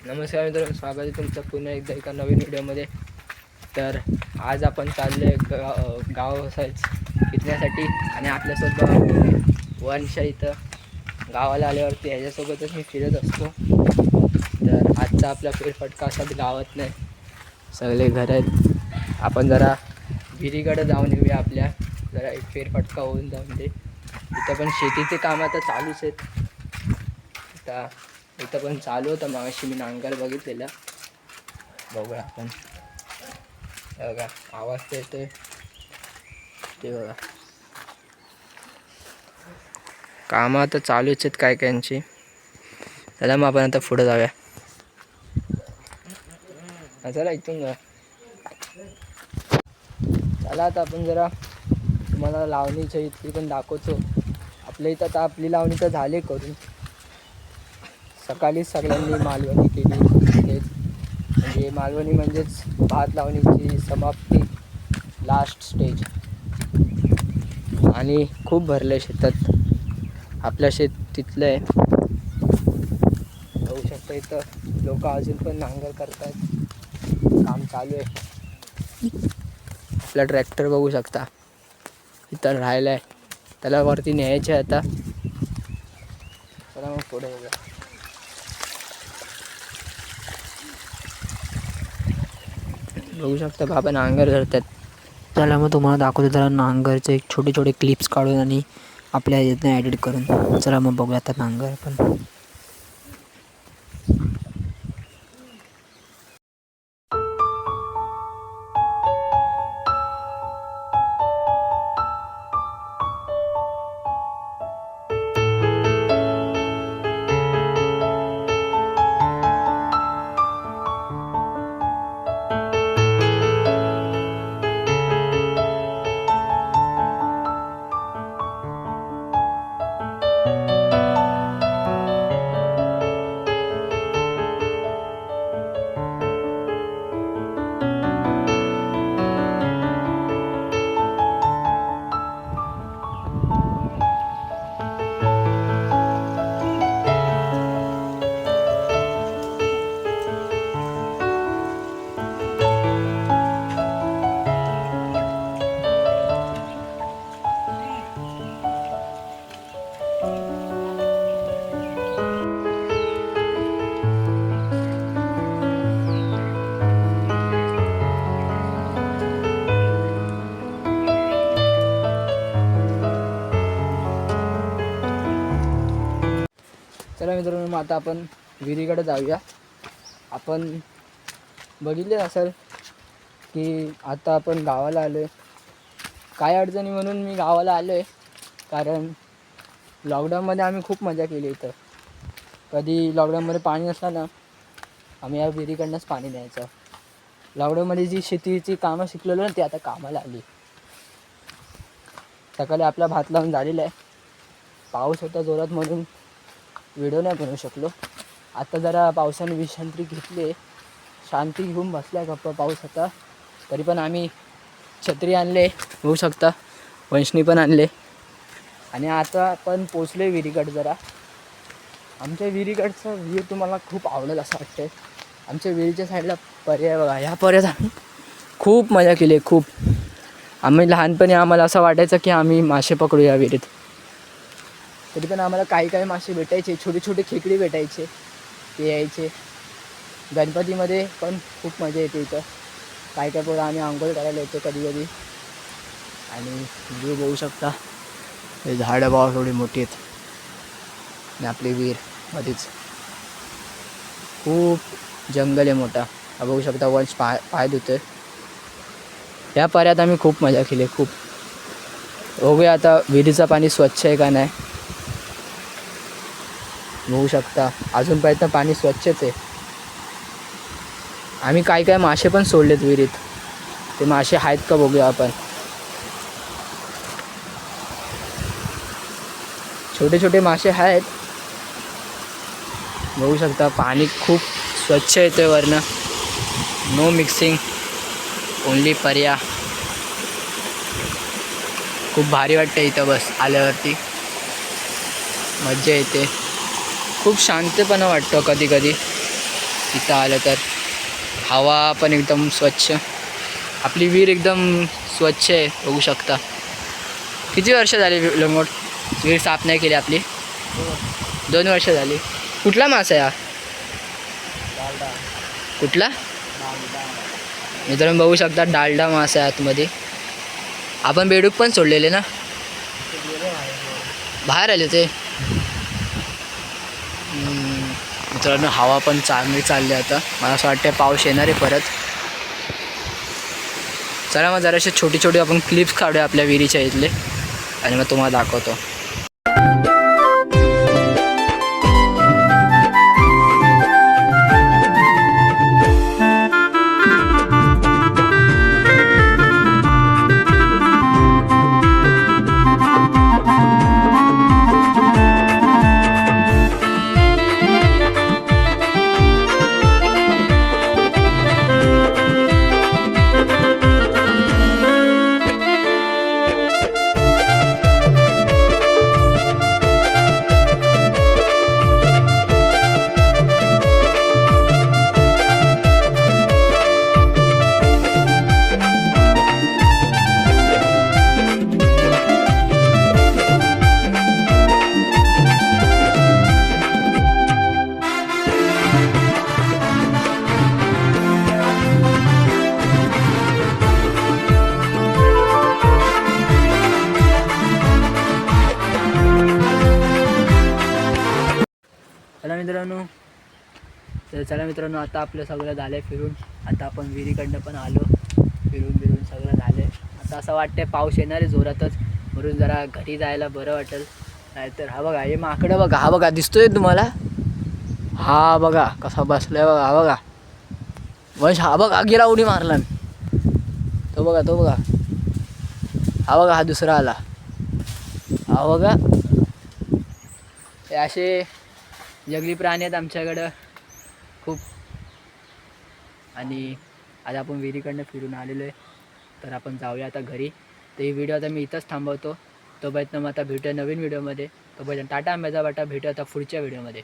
नमस्कार मित्रांनो, स्वागत आहे तुमचं पुन्हा एकदा एका नवीन व्हिडिओमध्ये. तर आज आपण चालले गाव साईज फिरण्यासाठी आणि आपल्यासोबत वंश इथं गावाला आल्यावरती ह्याच्यासोबतच मी फिरत असतो. तर आजचा आपला फेरफटका असा गावात नाही, सगळे घर आहेत. आपण जरा विहिरीकडे जाऊन येऊया, आपल्या जरा एक फेरफटका होऊन जाऊन दे. इथं पण शेतीचे काम आता चालूच आहेत. आता इथं पण चालू होतं, मागाशी मी नांगर बघितलेला. बघूया आपण. बघा आवाज तर येतोय ते, बघा कामं आता चालूच आहेत काय कायांची. चला मग आपण आता पुढे जाऊया. चला इथून जा. चला आता आपण जरा तुम्हाला लावणीच्या इथली पण दाखवतो. आपल्या इथं आता आपली लावणी तर झाली करून. सकाळी सगळ्यांनी मालवणी केली. तेच म्हणजे मालवणी म्हणजेच भात लावणीची समाप्ती, लास्ट स्टेज. आणि खूप भरलं शेतात. आपल्या शेत तिथलं आहे, बघू शकता. इथं लोक अजून पण नांगर करतात, काम चालू आहे. आपला ट्रॅक्टर बघू शकता इथं राहिला आहे, त्याला वरती न्यायचे आता. चला मग पुढे बघूया. बघू शकता बाबा नांगर धरतात. चला मग तुम्हाला दाखवतो जरा नांगरचे एक छोटे छोटे क्लिप्स काढून आणि आपल्या यातनं एडिट करून. चला मग बघूया आता नांगर पण. चला मित्रांनो, मग आता आपण विहिरीकडे जाऊया. आपण बघितले असेल की आता आपण गावाला आलो आहे. काय अडचणी म्हणून मी गावाला आलो आहे, कारण लॉकडाऊनमध्ये आम्ही खूप मजा केली इथं. कधी लॉकडाऊनमध्ये पाणी नसलं ना, आम्ही या विहिरीकडनंच पाणी न्यायचं. लॉकडाऊनमध्ये जी शेतीची कामं शिकलेलो ना, ती आता कामाला आली. सकाळी आपला भात लावून झालेला आहे. पाऊस होता जोरात म्हणून व्हिडिओ नाही बनवू शकलो. आता जरा पावसाने विश्रांती घेतली, शांती घेऊन बसल्या गप्पा. पाऊस होता तरी पण आम्ही छत्री आणले, होऊ शकता वंशनी पण आणले. आणि आता आपण पोचलो आहे विहिरीकडे. जरा आमच्या विहिरीकडचं व्ह्यू तुम्हाला खूप आवडेल असं वाटतं. आमच्या विहिरीच्या साईडला पर्याय बघा. ह्या पर्यायात आम्ही खूप मजा केली आहे, खूप. आम्ही लहानपणी आम्हाला असं वाटायचं की आम्ही मासे पकडू या विहिरीत. तरी पण आम्हाला काही मासे भेटायचे, छोटे छोटे खेकडे भेटायचे, ते यायचे. गणपतीमध्ये पण खूप मजा येते इथं. काय पोरं आम्ही आंघोळ करायला येतो कधी कधी. आणि व्ह्यू बघू शकता, हे झाडं बाबा थोडी मोठी आहेत आणि आपली विहीर मध्येच खूप जंगल आहे मोठा. हा बघू शकता वंश पाय धुतोय. या पर्यात आम्ही खूप मजा केली, खूप. बघूया आता विहिरीचं पाणी स्वच्छ आहे का नाही. बघू शकता अजूनपर्यंत पाणी स्वच्छच आहे. आम्ही काय मासे पण सोडलेत विहिरीत, ते मासे आहेत का बघूया आपण. छोटे छोटे मासे आहेत, बघू शकता. पाणी खूप स्वच्छ येतोय वरनं, नो मिक्सिंग, ओनली पर्या. खूप भारी वाटतं इथं बस आल्यावरती, मज्जा येते. खूप शांतपणा वाटतो कधी कधी. इथं आलं तर हवा पण एकदम स्वच्छ, आपली विहीर एकदम स्वच्छ आहे बघू शकता. किती वर्ष झाली लंगोट विहीर साफ नाही केली आपली? 2 वर्ष झाली. कुठला मासा आहे हा? कुठला? मित्रांनो बघू शकता डालडा मासा आहे आतमध्ये. आपण बेडूक पण सोडलेले ना, बाहेर आले ते. मित्रांनो हवा पण चांगली चालली आता. मला असं वाटतं पाऊस येणार आहे परत. चला मग जराशे छोटी छोटी आपण क्लिप्स काढूया आपल्या विहिरीच्या इथले आणि मग तुम्हाला दाखवतो. चला मित्रांनो आता आपलं सगळं झालं फिरून. आता आपण विहिरीकडनं पण आलो, फिरून सगळं झालं. आता असं वाटतंय पाऊस येणार आहे जोरातच, म्हणून जरा घरी जायला बरं वाटेल. नाहीतर हा बघा हे माकडं बघा, हा बघा दिसतोय तुम्हाला, हा बघा कसा बसलाय बघा, हा बघा वंश, हा बघा गेला उडी मारला. तो बघा हा बघा, हा दुसरा आला, हा बघा. हे असे जंगली प्राणी आहेत आमच्याकडं खूप. आणि आज आपण विहिरीकडनं फिरून आलेलो आहे, तर आपण जाऊया आता घरी. तर ही व्हिडिओ आता मी इथंच थांबवतो. तोपर्यंत मग आता भेटूया नवीन व्हिडिओमध्ये. तोपर्यंत टाटा आंब्याचा वाटा, भेटूया आता पुढच्या व्हिडिओमध्ये.